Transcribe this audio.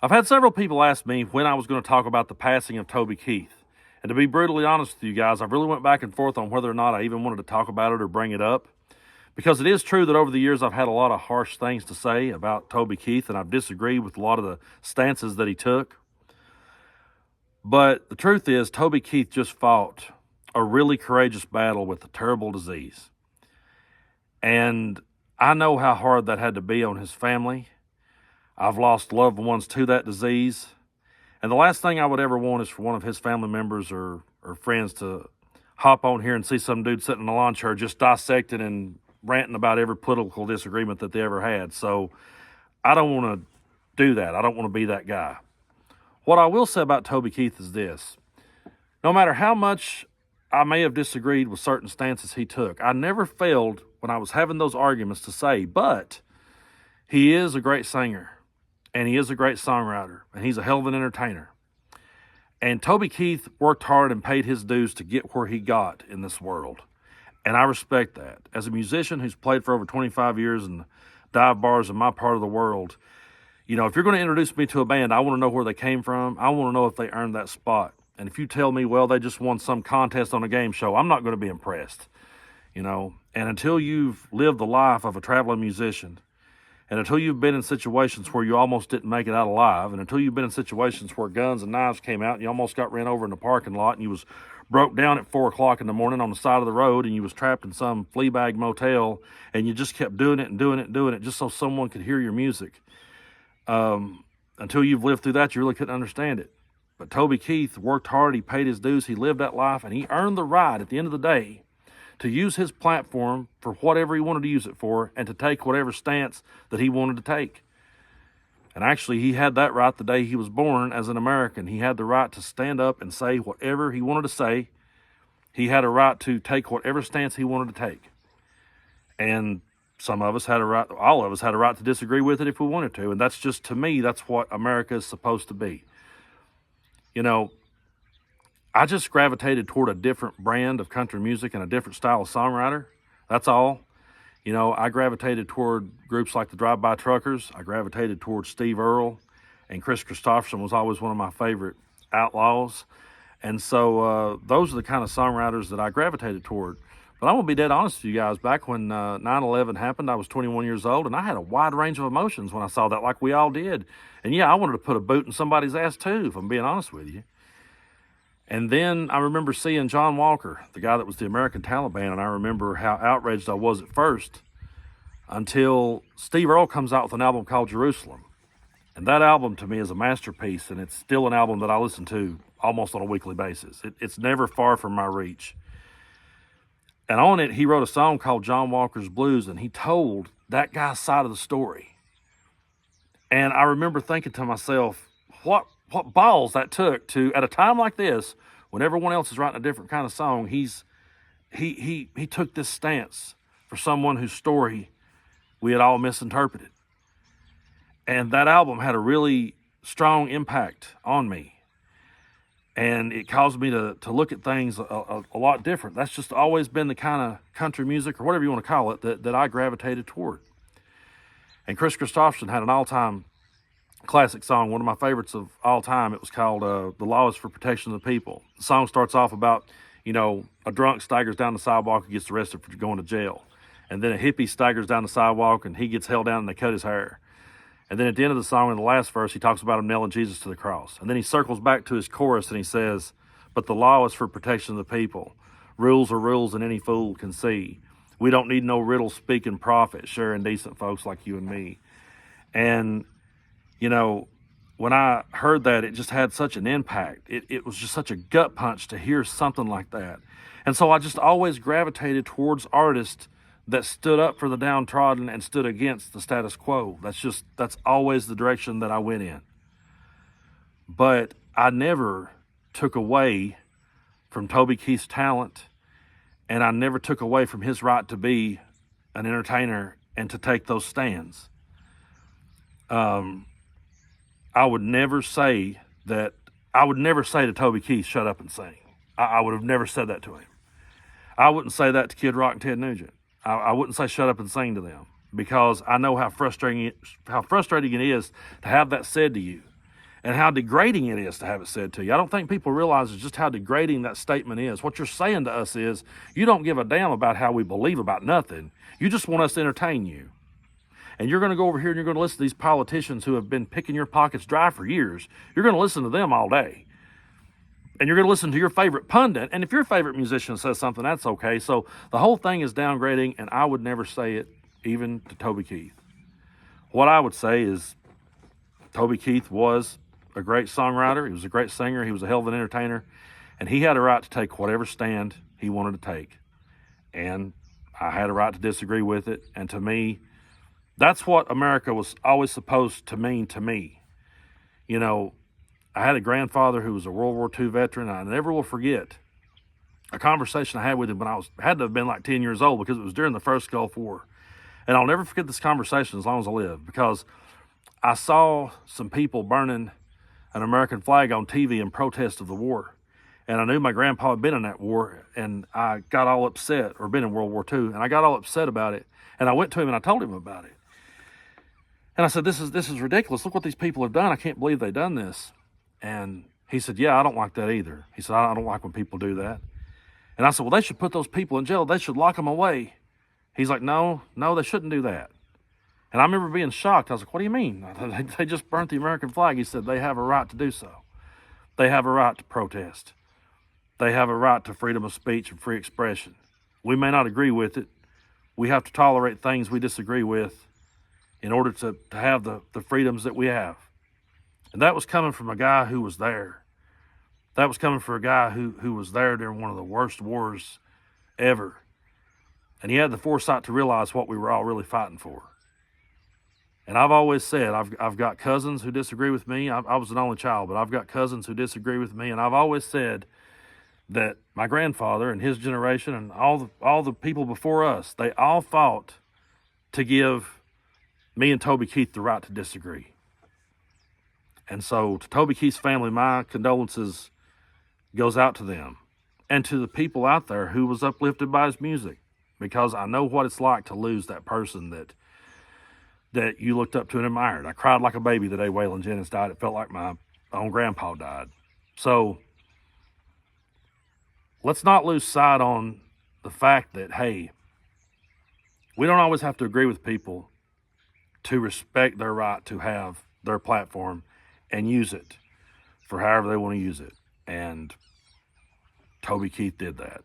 I've had several people ask me when I was going to talk about the passing of Toby Keith. And to be brutally honest with you guys, I really went back and forth on whether or not I even wanted to talk about it or bring it up. Because it is true that over the years I've had a lot of harsh things to say about Toby Keith, and I've disagreed with a lot of the stances that he took. But the truth is, Toby Keith just fought a really courageous battle with a terrible disease. And I know how hard that had to be on his family. I've lost loved ones to that disease. And the last thing I would ever want is for one of his family members or friends to hop on here and see some dude sitting in a lawn chair just dissecting and ranting about every political disagreement that they ever had. So I don't want to do that. I don't want to be that guy. What I will say about Toby Keith is this. No matter how much I may have disagreed with certain stances he took, I never failed when I was having those arguments to say, but he is a great singer, and he is a great songwriter, and he's a hell of an entertainer. And Toby Keith worked hard and paid his dues to get where he got in this world. And I respect that. As a musician who's played for over 25 years in dive bars in my part of the world, you know, if you're going to introduce me to a band, I want to know where they came from. I want to know if they earned that spot. And if you tell me, well, they just won some contest on a game show, I'm not going to be impressed, you know. And until you've lived the life of a traveling musician, and until you've been in situations where you almost didn't make it out alive, and until you've been in situations where guns and knives came out and you almost got ran over in the parking lot and you was broke down at 4 o'clock in the morning on the side of the road and you was trapped in some flea bag motel and you just kept doing it and doing it and doing it just so someone could hear your music. Until you've lived through that, you really couldn't understand it. But Toby Keith worked hard, he paid his dues, he lived that life, and he earned the right at the end of the day to use his platform for whatever he wanted to use it for and to take whatever stance that he wanted to take. And actually, he had that right the day he was born as an American. He had the right to stand up and say whatever he wanted to say. He had a right to take whatever stance he wanted to take. And some of us had a right, all of us had a right to disagree with it if we wanted to. And that's just, to me, that's what America is supposed to be. You know, I just gravitated toward a different brand of country music and a different style of songwriter. That's all. You know, I gravitated toward groups like the Drive-By Truckers. I gravitated toward Steve Earle, and Chris Christopherson was always one of my favorite outlaws. And so those are the kind of songwriters that I gravitated toward. But I'm going to be dead honest with you guys. Back when 9/11 happened, I was 21 years old, and I had a wide range of emotions when I saw that, like we all did. And yeah, I wanted to put a boot in somebody's ass too, if I'm being honest with you. And then I remember seeing John Walker, the guy that was the American Taliban, and I remember how outraged I was at first until Steve Earle comes out with an album called Jerusalem. And that album to me is a masterpiece, and it's still an album that I listen to almost on a weekly basis. It's never far from my reach. And on it, he wrote a song called John Walker's Blues, and he told that guy's side of the story. And I remember thinking to myself, what balls that took to, at a time like this, when everyone else is writing a different kind of song, he took this stance for someone whose story we had all misinterpreted. And that album had a really strong impact on me. And it caused me to look at things a lot different. That's just always been the kind of country music, or whatever you want to call it, that I gravitated toward. And Chris Christopherson had an all-time classic song, one of my favorites of all time. It was called The Law is for Protection of the People. The song starts off about, you know, a drunk staggers down the sidewalk and gets arrested for going to jail. And then a hippie staggers down the sidewalk and he gets held down and they cut his hair. And then at the end of the song, in the last verse, he talks about him nailing Jesus to the cross. And then he circles back to his chorus and he says, but the law is for protection of the people. Rules are rules and any fool can see. We don't need no riddle speaking prophet, sharing decent folks like you and me. And, you know, when I heard that, it just had such an impact. It was just such a gut punch to hear something like that. And so I just always gravitated towards artists that stood up for the downtrodden and stood against the status quo. That's always the direction that I went in. But I never took away from Toby Keith's talent, and I never took away from his right to be an entertainer and to take those stands. I would never say to Toby Keith, shut up and sing. I would have never said that to him. I wouldn't say that to Kid Rock and Ted Nugent. I wouldn't say shut up and sing to them, because I know how frustrating it is to have that said to you. and how degrading it is to have it said to you. I don't think people realize just how degrading that statement is. What you're saying to us is, you don't give a damn about how we believe about nothing. You just want us to entertain you. And you're going to go over here and you're going to listen to these politicians who have been picking your pockets dry for years. You're going to listen to them all day. And you're going to listen to your favorite pundit. And if your favorite musician says something, that's okay. So the whole thing is downgrading, and I would never say it even to Toby Keith. What I would say is Toby Keith was a great songwriter. He was a great singer. He was a hell of an entertainer. And he had a right to take whatever stand he wanted to take. And I had a right to disagree with it. And to me, that's what America was always supposed to mean to me. You know, I had a grandfather who was a World War II veteran, and I never will forget a conversation I had with him when had to have been like 10 years old, because it was during the first Gulf War. And I'll never forget this conversation as long as I live, because I saw some people burning an American flag on TV in protest of the war. And I knew my grandpa had been in that war, and I got all upset, or been in World War II, and I got all upset about it. And I went to him and I told him about it. And I said, this is ridiculous. Look what these people have done. I can't believe they've done this. And he said, yeah, I don't like that either. He said, I don't like when people do that. And I said, well, they should put those people in jail. They should lock them away. He's like, no, they shouldn't do that. And I remember being shocked. I was like, what do you mean? They just burnt the American flag. He said, they have a right to do so. They have a right to protest. They have a right to freedom of speech and free expression. We may not agree with it. We have to tolerate things we disagree with in order to have the freedoms that we have. And that was coming from a guy who was there. That was coming from a guy who was there during one of the worst wars ever. And he had the foresight to realize what we were all really fighting for. And I've always said, I've got cousins who disagree with me. I was an only child, but I've got cousins who disagree with me. And I've always said that my grandfather and his generation and all the people before us, they all fought to give me and Toby Keith the right to disagree. And so to Toby Keith's family, my condolences goes out to them and to the people out there who was uplifted by his music, because I know what it's like to lose that person that you looked up to and admired. I cried like a baby the day Waylon Jennings died. It felt like my own grandpa died. So let's not lose sight on the fact that, hey, we don't always have to agree with people to respect their right to have their platform and use it for however they want to use it. And Toby Keith did that.